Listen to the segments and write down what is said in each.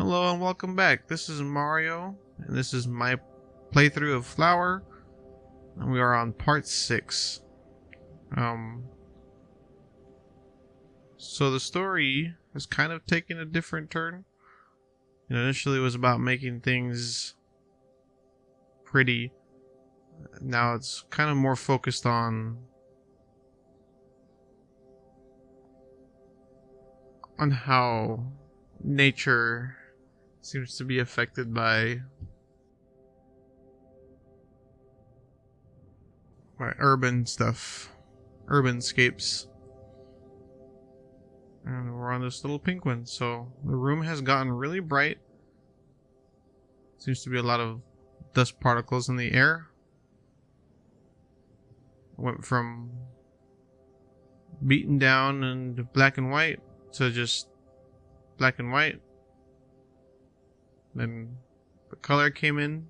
Hello and welcome back. This is Mario, and this is my playthrough of Flower, and we are on part 6. So the story has kind of taken a different turn. Initially it was about making things pretty. Now it's kind of more focused on how nature seems to be affected by urban stuff, urbanscapes. And we're on this little pink one, so the room has gotten really bright. Seems to be a lot of dust particles in the air. Went from beaten down and black and white to just black and white. Then the color came in.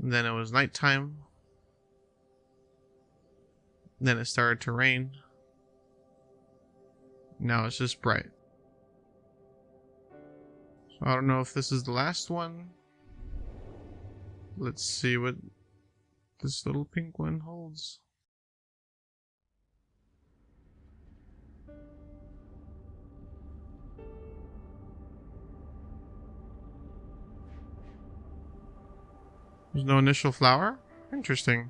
And then it was nighttime. Then it started to rain. Now it's just bright. So I don't know if this is the last one. Let's see what this little pink one holds. There's no initial flower? Interesting.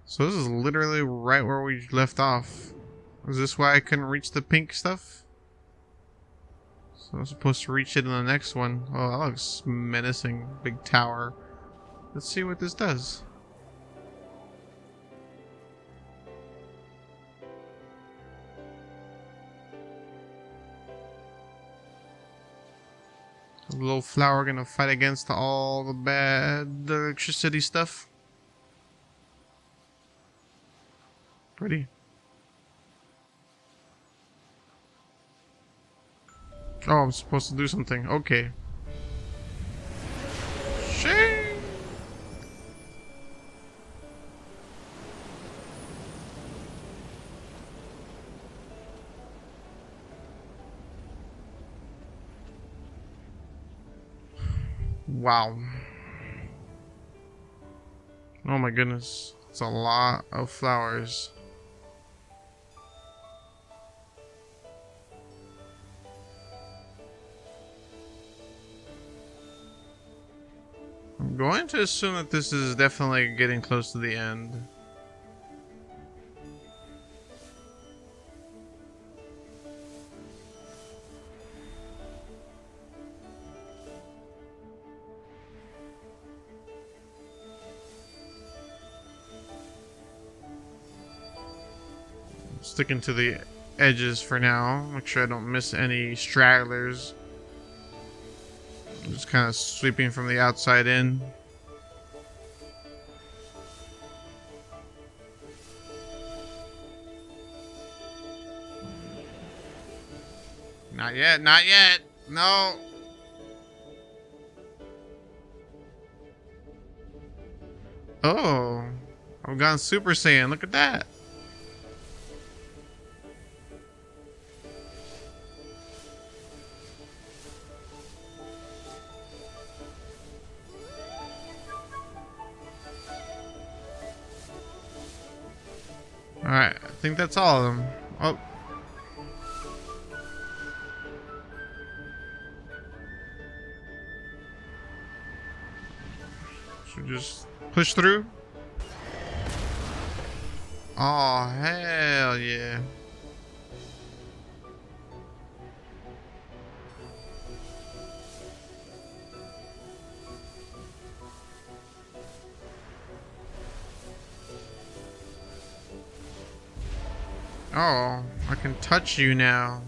So this is literally right where we left off. Is this why I couldn't reach the pink stuff? So I'm supposed to reach it in the next one. Oh, that looks menacing. Big tower. Let's see what this does. A little flower gonna fight against all the bad electricity stuff. Pretty. Oh, I'm supposed to do something. Okay. Shing! Wow. Oh my goodness. It's a lot of flowers. I'm going to assume that this is definitely getting close to the end. Sticking to the edges for now. Make sure I don't miss any stragglers. Just kind of sweeping from the outside in. Not yet, not yet. No. Oh, I've gone Super Saiyan. Look at that. Alright, I think that's all of them. Oh. Should we just push through? Oh, hell yeah. Oh, I can touch you now.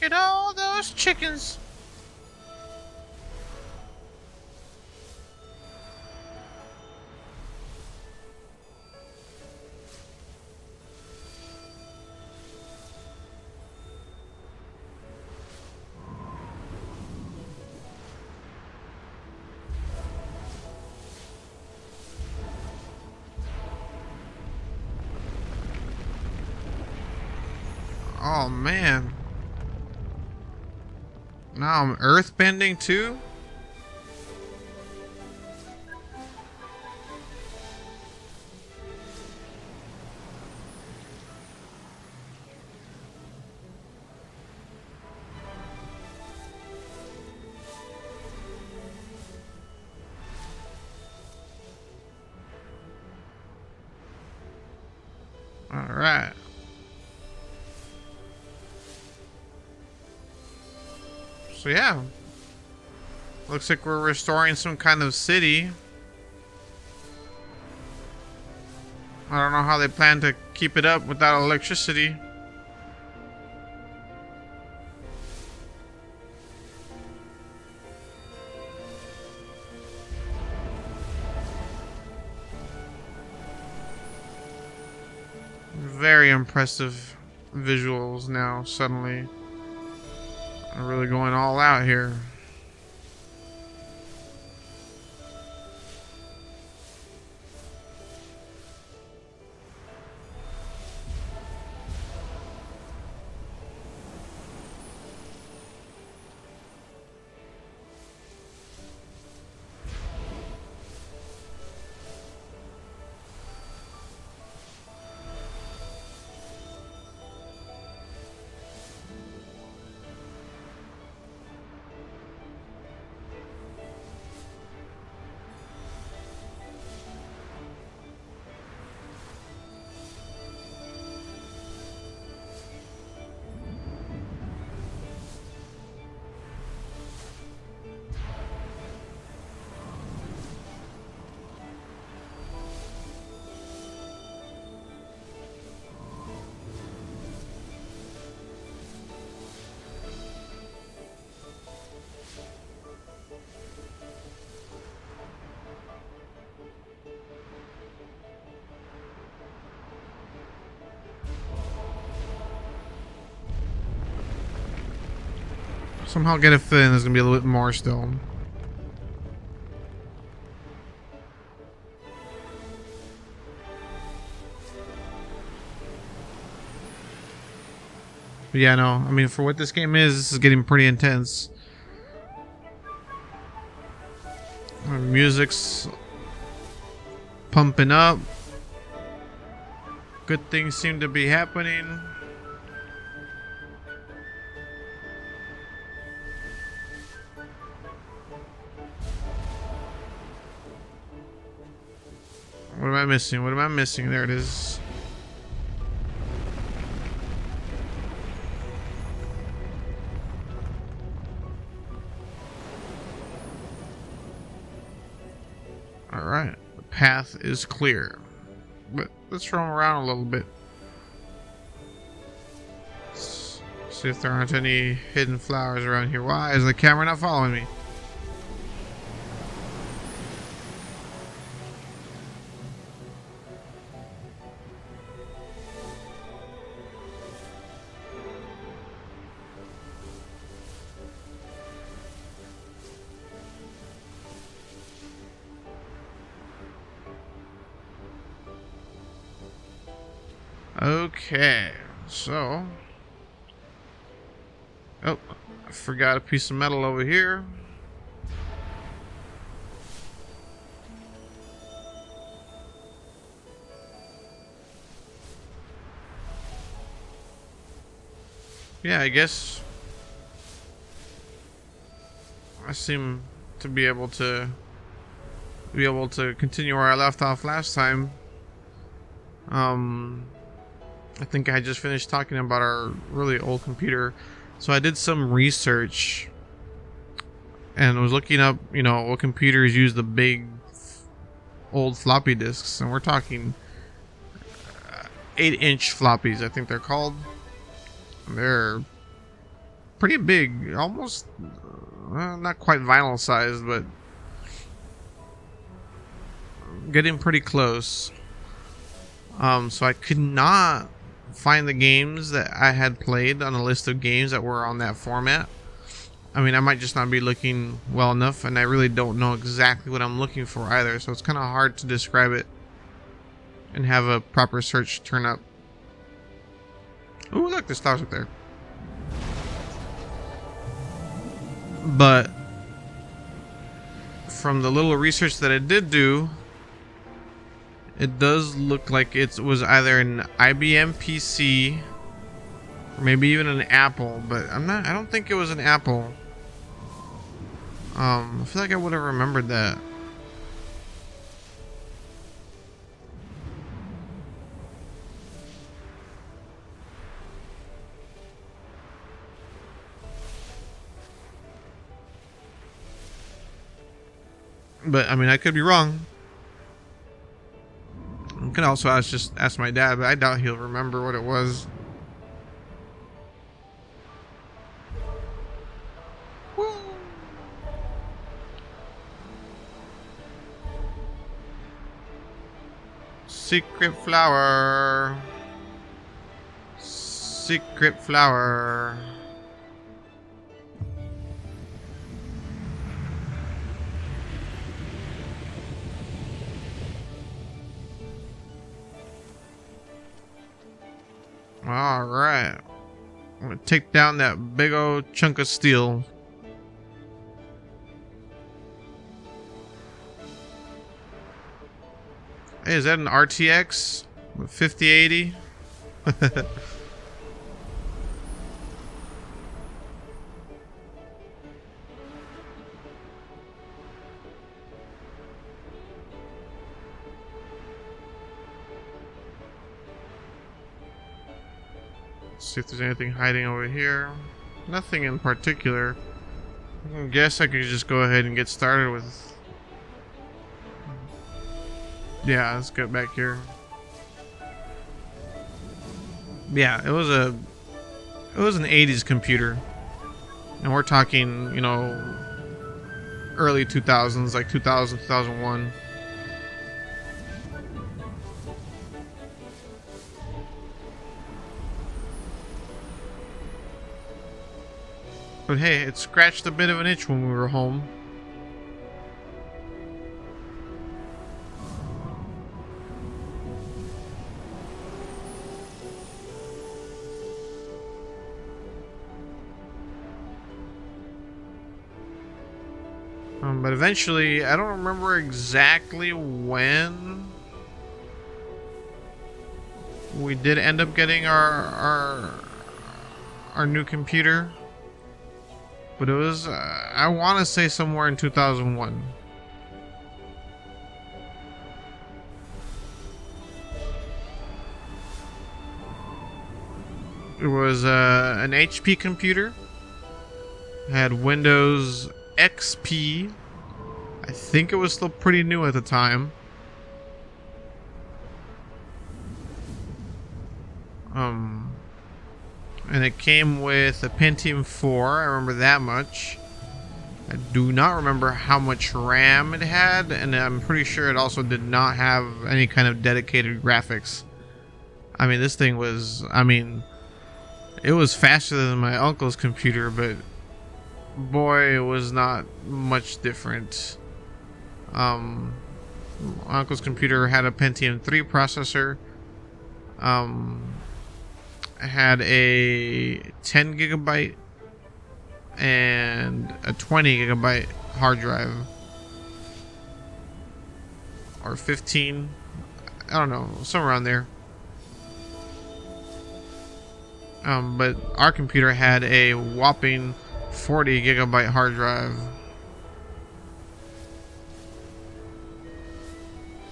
at all those chickens. Oh man. Now I'm earthbending too? Alright. So yeah. Looks like we're restoring some kind of city. I don't know how they plan to keep it up without electricity. Very impressive visuals now, suddenly. I'm really going all out here. Somehow get it fit in. There's gonna be a little bit more still. But yeah, no. I mean, for what this game is, this is getting pretty intense. Music's pumping up. Good things seem to be happening. What am I missing? What am I missing? There it is. Alright, the path is clear. But let's roam around a little bit. Let's see if there aren't any hidden flowers around here. Why is the camera not following me? Okay, so... Oh, I forgot a piece of metal over here. Yeah, I guess I seem to be able to continue where I left off last time. I think I just finished talking about our really old computer. So I did some research and was looking up, you know, what computers use the big old floppy disks, and we're talking 8-inch floppies, I think they're called. They're pretty big, almost not quite vinyl sized, but getting pretty close. So I could not find the games that I had played on a list of games that were on that format. I mean, I might just not be looking well enough, and I really don't know exactly what I'm looking for either, so it's kind of hard to describe it and have a proper search turn up. Ooh, look, there's flowers up there. But from the little research that I did do, it does look like it was either an IBM PC or maybe even an Apple, but I don't think it was an Apple. I feel like I would have remembered that. But I mean, I could be wrong. I could also ask my dad, but I doubt he'll remember what it was. Woo. Secret flower. Secret flower. All right. I'm gonna take down that big old chunk of steel. Hey, is that an RTX 5080? See if there's anything hiding over here. Nothing in particular. I guess I could just go ahead and get started with... Yeah, let's get back here. Yeah, it was an 80s computer. And we're talking, you know, early 2000s, like 2000, 2001. But hey, it scratched a bit of an itch when we were home. But eventually, I don't remember exactly when we did end up getting our new computer. But it was, I want to say somewhere in 2001. It was an HP computer. It had Windows XP. I think it was still pretty new at the time. And it came with a Pentium 4. I remember that much. I do not remember how much RAM it had, and I'm pretty sure it also did not have any kind of dedicated graphics. I mean, this thing was, it was faster than my uncle's computer, but boy, it was not much different. My uncle's computer had a Pentium 3 processor. Had a 10 gigabyte and a 20 gigabyte hard drive, or 15, I don't know, somewhere around there. But our computer had a whopping 40 gigabyte hard drive,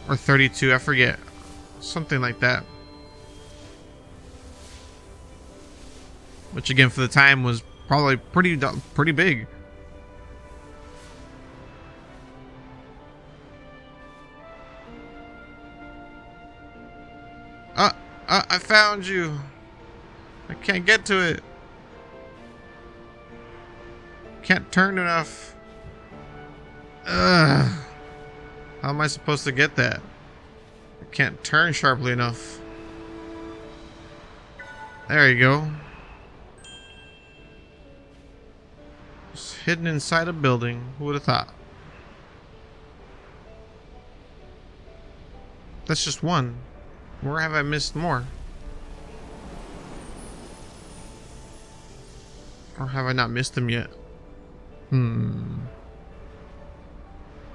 or 32, I forget, something like that. Which again, for the time, was probably pretty big. I found you. I can't get to it. can't turn enough. Ugh. How am I supposed to get that? I can't turn sharply enough. There you go. It's hidden inside a building. Who would have thought? That's just one. Where have I missed more? Or have I not missed them yet? I don't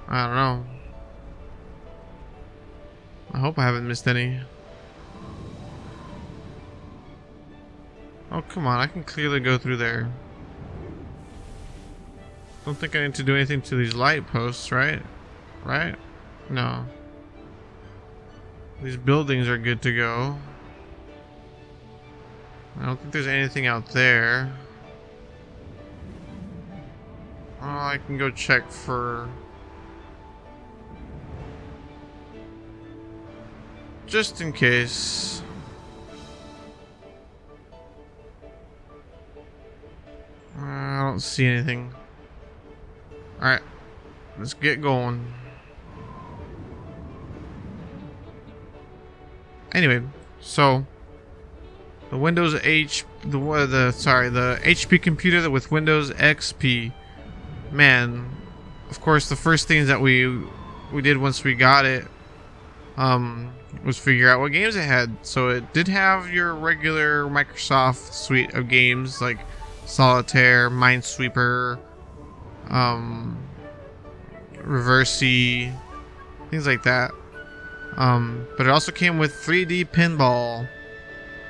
know. I hope I haven't missed any. Oh, come on. I can clearly go through there. Don't think I need to do anything to these light posts, right? Right? No. These buildings are good to go. I don't think there's anything out there. Oh, I can go check for... just in case. I don't see anything. Alright. Let's get going. Anyway, so the Windows the HP computer with Windows XP. Man, of course the first things that we did once we got it was figure out what games it had. So it did have your regular Microsoft suite of games like Solitaire, Minesweeper, Reversi, things like that. But it also came with 3D pinball.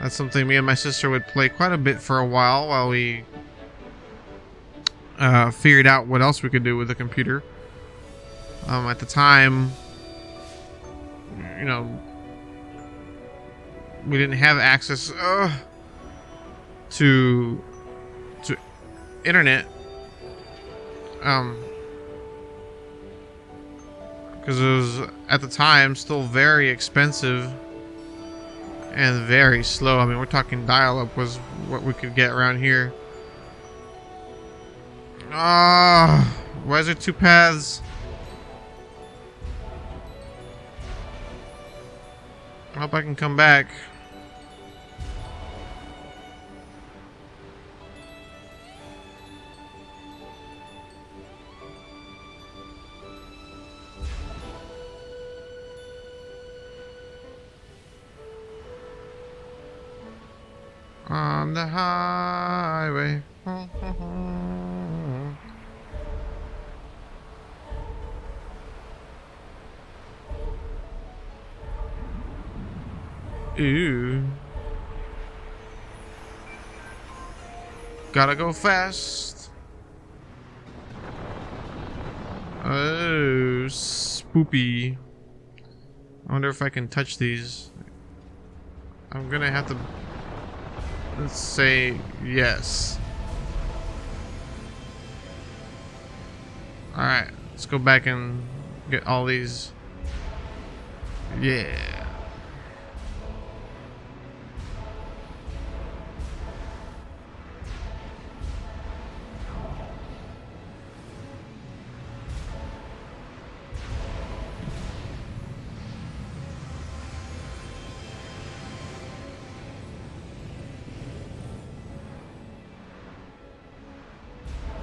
That's something me and my sister would play quite a bit for a while we figured out what else we could do with the computer. At the time, you know, we didn't have access to internet. Because it was at the time still very expensive and very slow. I mean, we're talking dial-up was what we could get around here. Ah, why is there two paths? I hope I can come back. On the highway. Ooh. Gotta go fast. Oh, spoopy. I wonder if I can touch these. I'm gonna have to... let's say yes. Alright, let's go back and get all these. Yeah.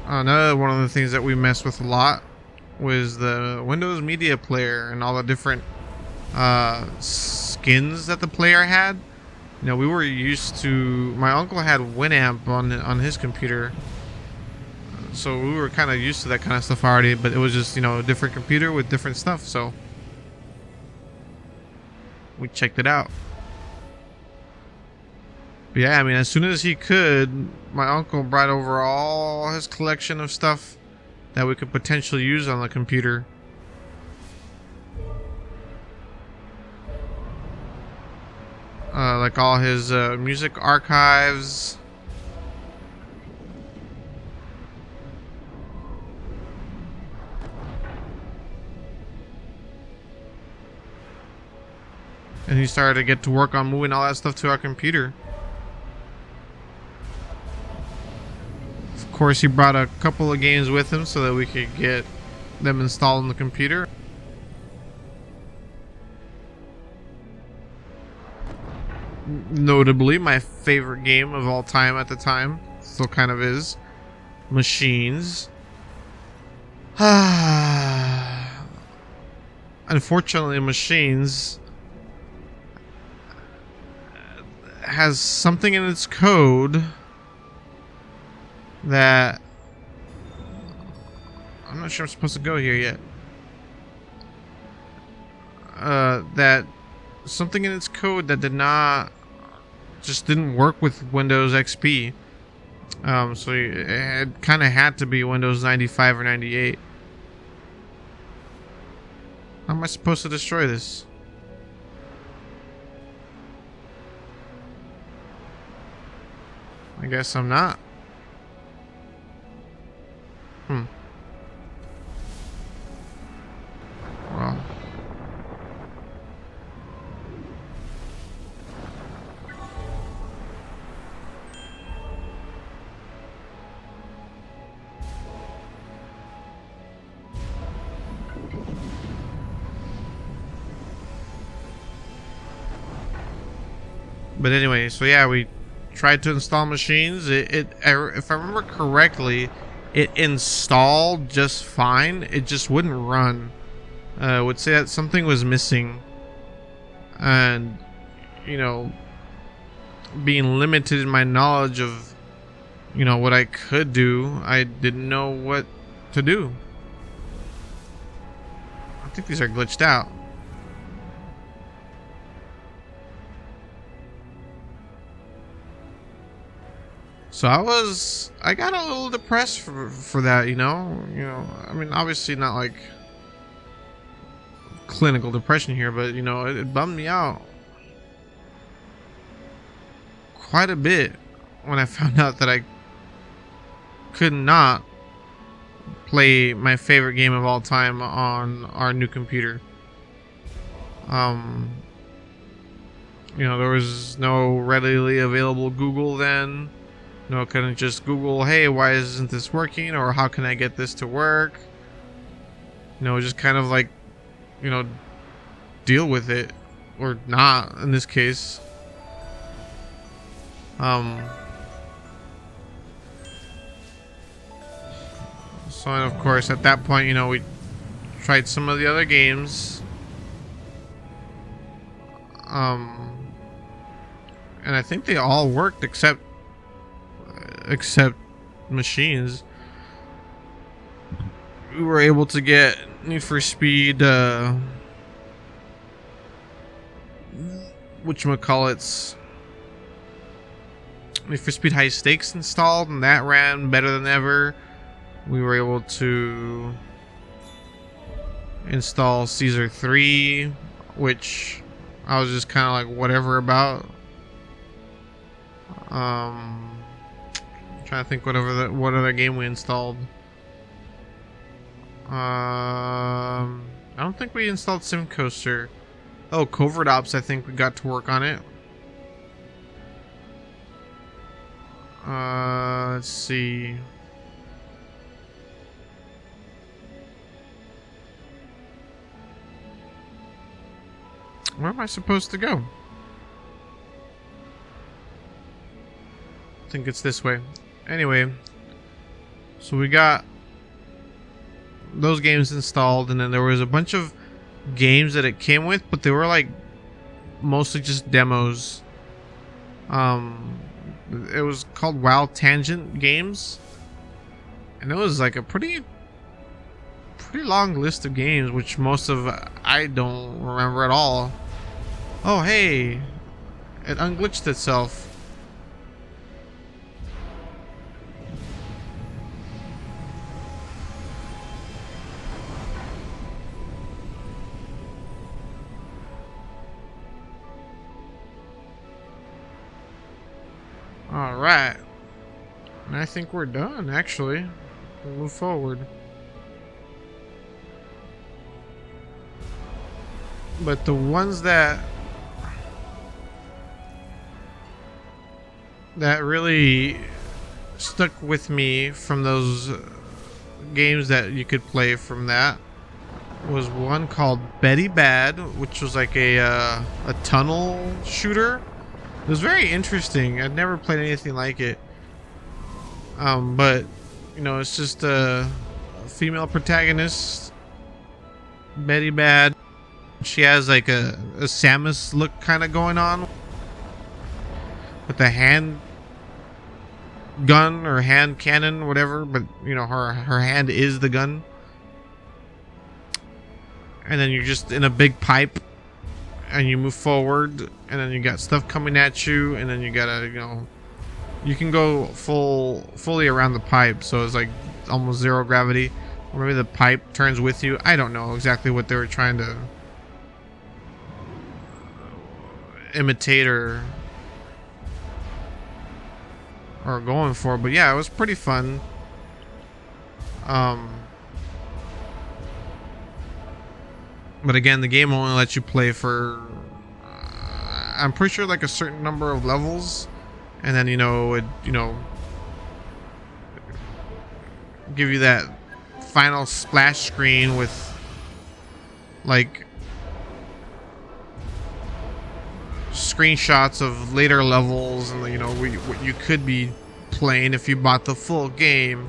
Another one of the things that we messed with a lot was the Windows Media Player and all the different skins that the player had. You know, we were used to... my uncle had Winamp on his computer, so we were kind of used to that kind of stuff already, but it was just, you know, a different computer with different stuff, so we checked it out. But yeah, I mean, as soon as he could, my uncle brought over all his collection of stuff that we could potentially use on the computer. Like all his music archives. And he started to get to work on moving all that stuff to our computer. Of course, he brought a couple of games with him so that we could get them installed on the computer. Notably, my favorite game of all time at the time, still kind of is, Machines. Unfortunately, Machines has something in its code that I'm not sure I'm supposed to go here yet. That something in its code that didn't work with Windows XP. So it kind of had to be Windows 95 or 98. How am I supposed to destroy this? I guess I'm not. Well. But anyway, so yeah, we tried to install Machines. If I remember correctly, it installed just fine. It just wouldn't run. I would say that something was missing, and you know, being limited in my knowledge of what I could do, I didn't know what to do. I think these are glitched out. So I got a little depressed for that, I mean, obviously not like clinical depression here, but it bummed me out quite a bit when I found out that I could not play my favorite game of all time on our new computer. There was no readily available Google then. I couldn't just Google, hey, why isn't this working? Or how can I get this to work? Just kind of like, deal with it. Or not, in this case. So, and of course, at that point, we tried some of the other games. And I think they all worked except Machines. We were able to get Need for Speed whatchamacallits, Need for Speed High Stakes installed, and that ran better than ever. We were able to install Caesar 3, which I was just kind of like whatever about. Trying to think what other game we installed. I don't think we installed Sim Coaster. Oh, Covert Ops, I think we got to work on it. Let's see. Where am I supposed to go? I think it's this way. Anyway, so we got those games installed, and then there was a bunch of games that it came with, but they were like mostly just demos. It was called Wild Tangent Games, and it was like a pretty long list of games, which most of I don't remember at all. Oh hey, it unglitched itself. Alright. And I think we're done, actually. We'll move forward. But the ones that really stuck with me from those games that you could play from that was one called Betty Bad, which was like a tunnel shooter. It was very interesting. I'd never played anything like it. But you know, it's just a female protagonist, Betty Bad. She has like a Samus look kind of going on with the hand gun or hand cannon, whatever. But you know, her hand is the gun. And then you're just in a big pipe and you move forward, and then you got stuff coming at you, and then you gotta, you know, you can go fully around the pipe, so it's like almost zero gravity, or maybe the pipe turns with you. I don't know exactly what they were trying to imitate or going for, but yeah, it was pretty fun. But again, the game only lets you play for I'm pretty sure like a certain number of levels, and then, you know, it, you know, give you that final splash screen with like screenshots of later levels and, you know, what you could be playing if you bought the full game.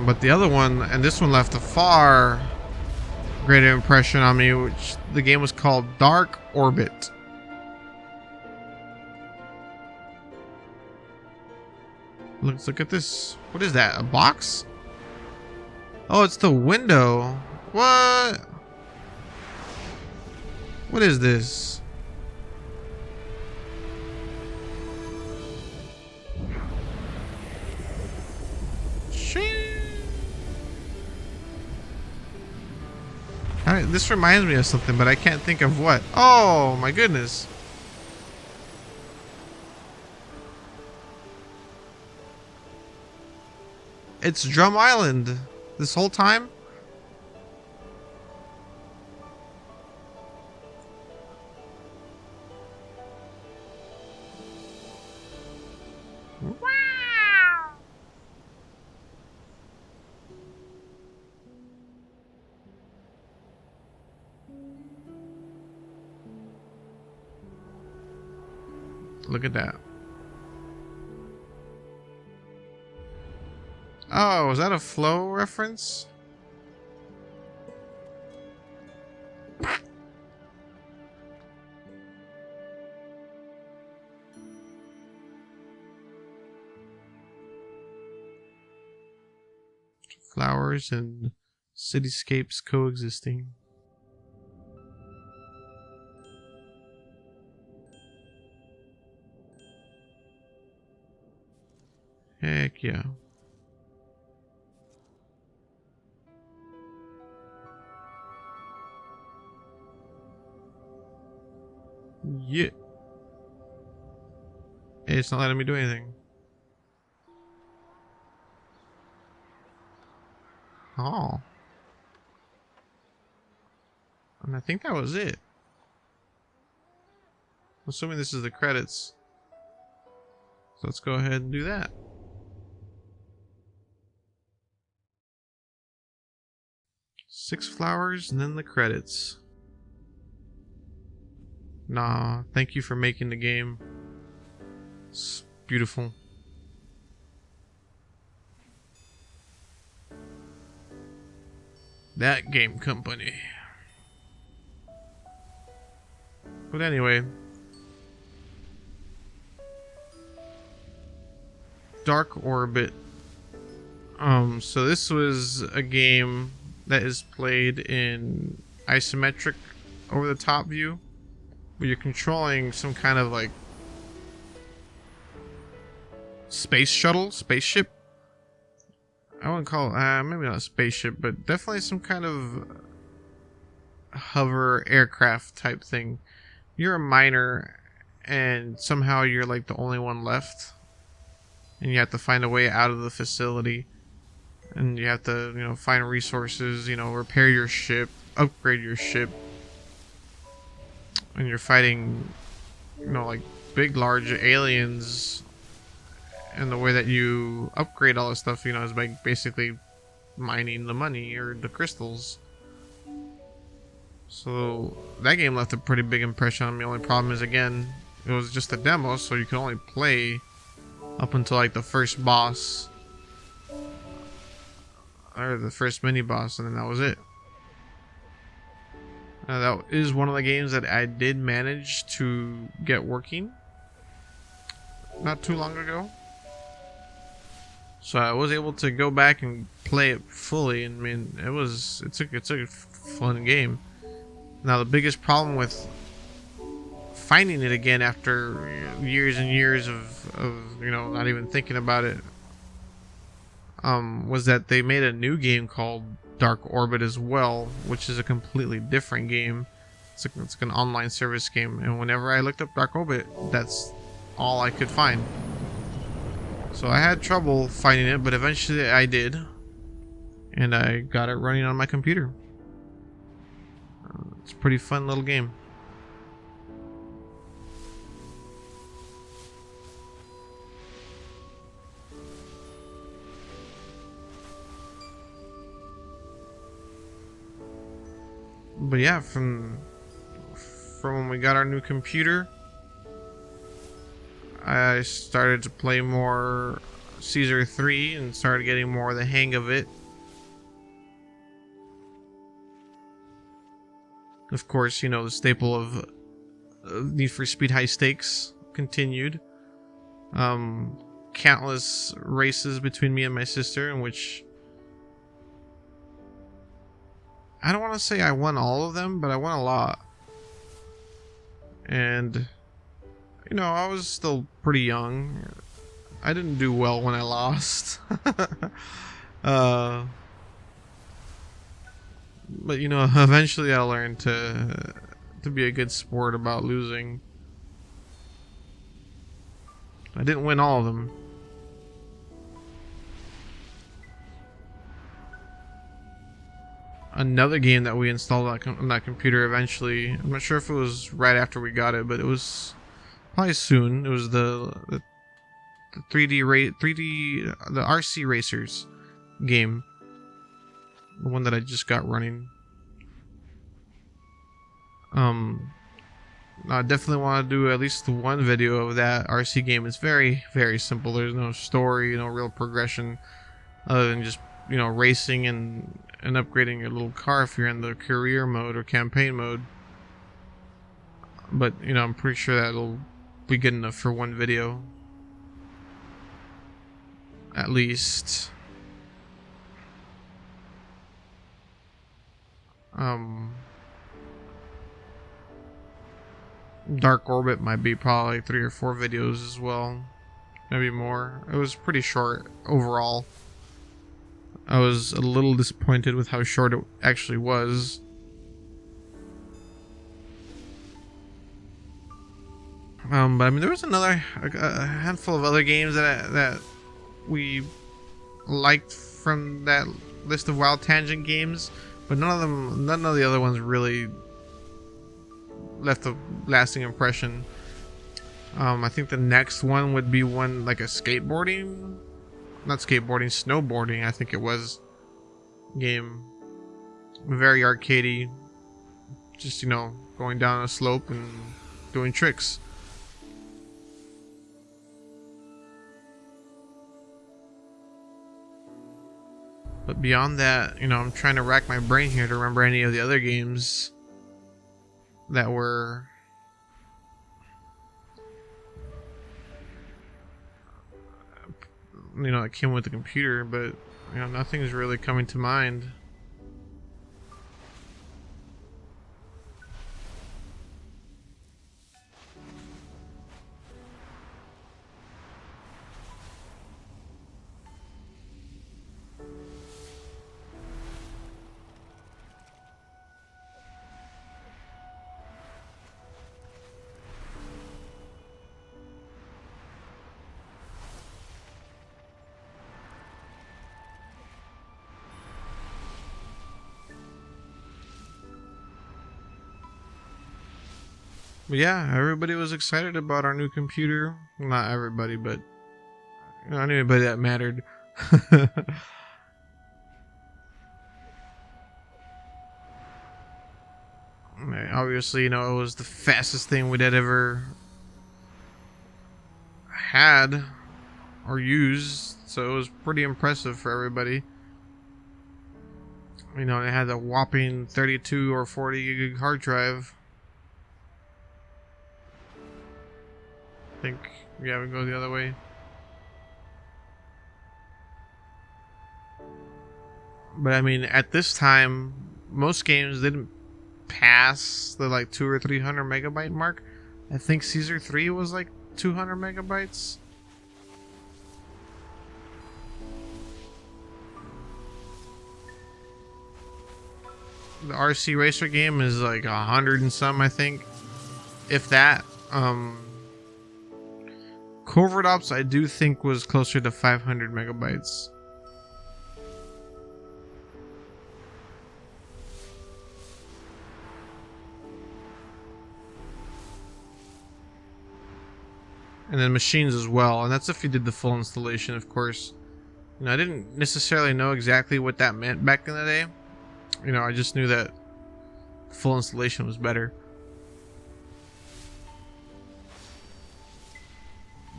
But the other one, and this one left a far greater impression on me, which the game was called Dark Orbit. Look at this. What is that? A box? Oh, it's the window. What? What is this? This reminds me of something, but I can't think of what. Oh my goodness. It's Drum Island this whole time? Wow. Look at that. Oh, was that a Flow reference? Flowers and cityscapes coexisting. Heck yeah. Yeah. Hey, it's not letting me do anything. Oh. And I think that was it. Assuming this is the credits. So let's go ahead and do that. Six flowers and then the credits. Nah, thank you for making the game. It's beautiful. That game company. But anyway, Dark Orbit. So this was a game that is played in isometric over the top view, where you're controlling some kind of like space shuttle, spaceship. I wouldn't call it, maybe not a spaceship, but definitely some kind of hover aircraft type thing. You're a miner, and somehow you're like the only one left. and you have to find a way out of the facility, and you have to, you know, find resources, you know, repair your ship, upgrade your ship, and you're fighting, you know, like big large aliens, and the way that you upgrade all this stuff, you know, is by basically mining the money or the crystals. So that game left a pretty big impression on me. The only problem is, again, it was just a demo, so you could only play up until like the first boss, or the first mini boss, and then that was it. That is one of the games that I did manage to get working not too long ago, so I was able to go back and play it fully. And I mean, it's a fun game. Now the biggest problem with finding it again after years and years of you know, not even thinking about it, was that they made a new game called Dark Orbit as well, which is a completely different game. It's like an online service game, and whenever I looked up Dark Orbit, that's all I could find. So I had trouble finding it, but eventually I did, and I got it running on my computer. It's a pretty fun little game. But yeah, from when we got our new computer, I started to play more Caesar 3 and started getting more of the hang of it. Of course, you know, the staple of Need for Speed High Stakes continued. Countless races between me and my sister, in which I don't want to say I won all of them, but I won a lot. And, you know, I was still pretty young. I didn't do well when I lost. But, you know, eventually I learned to be a good sport about losing. I didn't win all of them. Another game that we installed on that computer eventually, I'm not sure if it was right after we got it, but it was probably soon. It was the 3D the RC Racers game, the one that I just got running. I definitely want to do at least one video of that RC game. It's very, very simple. There's no story, no real progression, other than just, you know, racing and upgrading your little car if you're in the career mode or campaign mode. But, you know, I'm pretty sure that'll be good enough for one video, at least. Dark Orbit might be probably 3 or 4 videos as well, maybe more. It was pretty short overall. I was a little disappointed with how short it actually was. But I mean, there was a handful of other games that we liked from that list of Wild Tangent games, but none of the other ones really left a lasting impression. I think the next one would be one like a snowboarding, I think it was, game. Very arcadey, just, you know, going down a slope and doing tricks. But beyond that, you know, I'm trying to rack my brain here to remember any of the other games that were you know, it came with the computer, but, you know, nothing's really coming to mind. But yeah, everybody was excited about our new computer. Not everybody, but not anybody that mattered. Obviously, it was the fastest thing we'd had ever had or used, so it was pretty impressive for everybody. It had a whopping 32 or 40 gig hard drive. I think, yeah, we go the other way. But I mean, at this time, most games didn't pass the like 200 or 300 megabyte mark. I think Caesar 3 was like 200 megabytes. The RC Racer game is like 100 and some, I think, if that. Covert Ops, I do think, was closer to 500 megabytes. And then machines as well, and that's if you did the full installation, of course. I didn't necessarily know exactly what that meant back in the day. I just knew that full installation was better.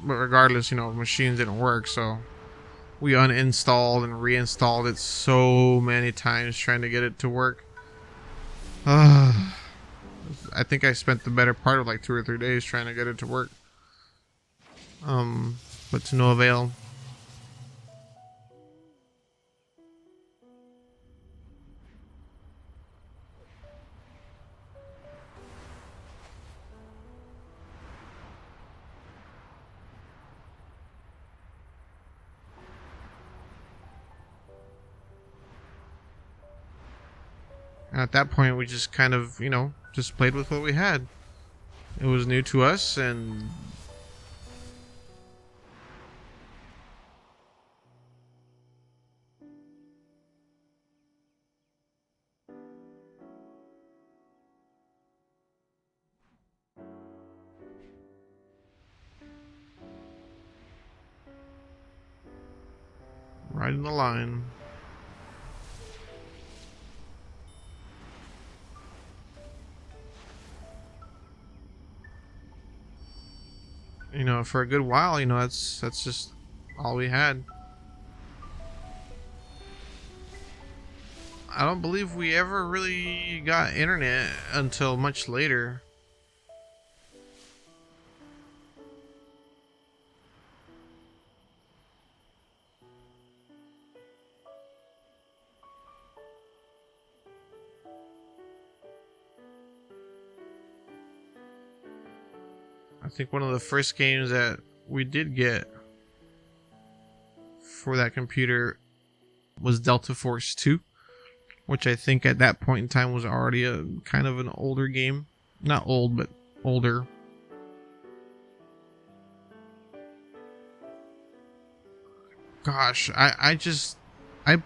But regardless, machines didn't work, so we uninstalled and reinstalled it so many times trying to get it to work. I think I spent the better part of like 2 or 3 days trying to get it to work. But to no avail. And at that point, we just kind of, just played with what we had. It was new to us, and right in the line. For a good while, that's just all we had. I don't believe we ever really got internet until much later. I think one of the first games that we did get for that computer was Delta Force 2, which I think at that point in time was already a kind of an older game. Not old, but older. Gosh, I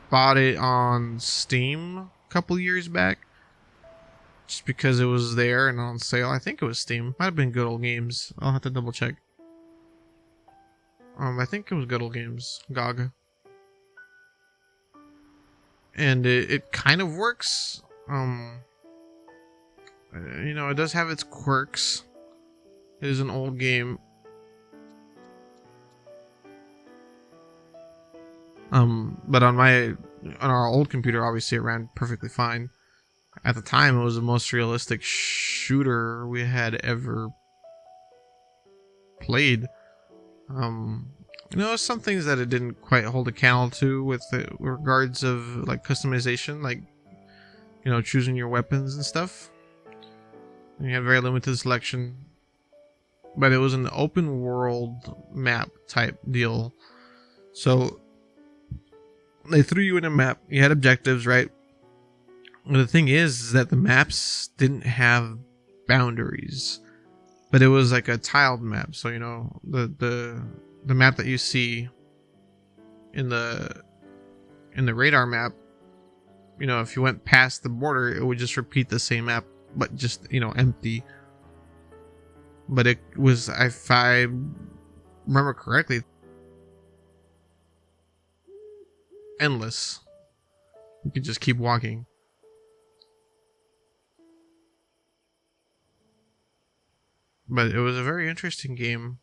bought it on Steam a couple years back. Just because it was there and on sale. I think it was Steam. Might have been Good Old Games. I'll have to double check. I think it was Good Old Games. GOG. And it kind of works. It does have its quirks. It is an old game. But on our old computer, obviously it ran perfectly fine. At the time, it was the most realistic shooter we had ever played. Some things that it didn't quite hold a candle to with regards of like customization, like choosing your weapons and stuff. And you had very limited selection, but it was an open world map type deal. So they threw you in a map. You had objectives, right? And the thing is that the maps didn't have boundaries, but it was like a tiled map. So the map that you see in the radar map, if you went past the border, it would just repeat the same map, but just empty. but it was, if I remember correctly, endless. You could just keep walking. But it was a very interesting game.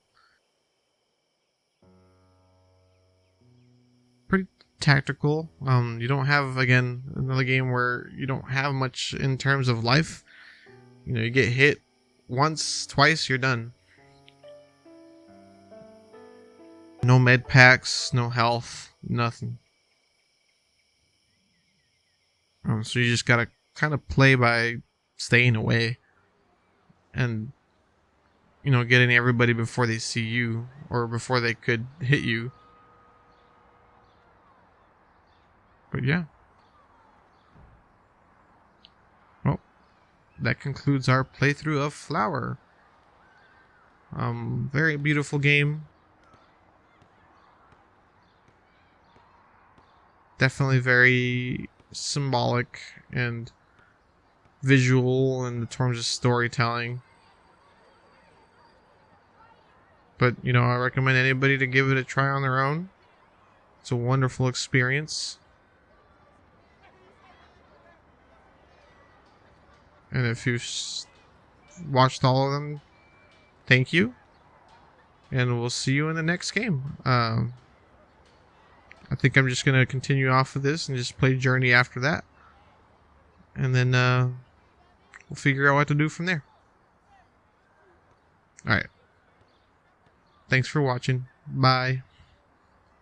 Pretty tactical. You don't have, again, another game where you don't have much in terms of life. You know, you get hit once, twice, you're done. No med packs, no health, nothing. So you just gotta kind of play by staying away and, you know, getting everybody before they see you or before they could hit you. But yeah. Well, that concludes our playthrough of Flower. Very beautiful game. Definitely very symbolic and visual in the terms of storytelling. But, you know, I recommend anybody to give it a try on their own. It's a wonderful experience. And if you've watched all of them, thank you. And we'll see you in the next game. I think I'm just going to continue off of this and just play Journey after that. And then we'll figure out what to do from there. Alright. Thanks for watching. Bye.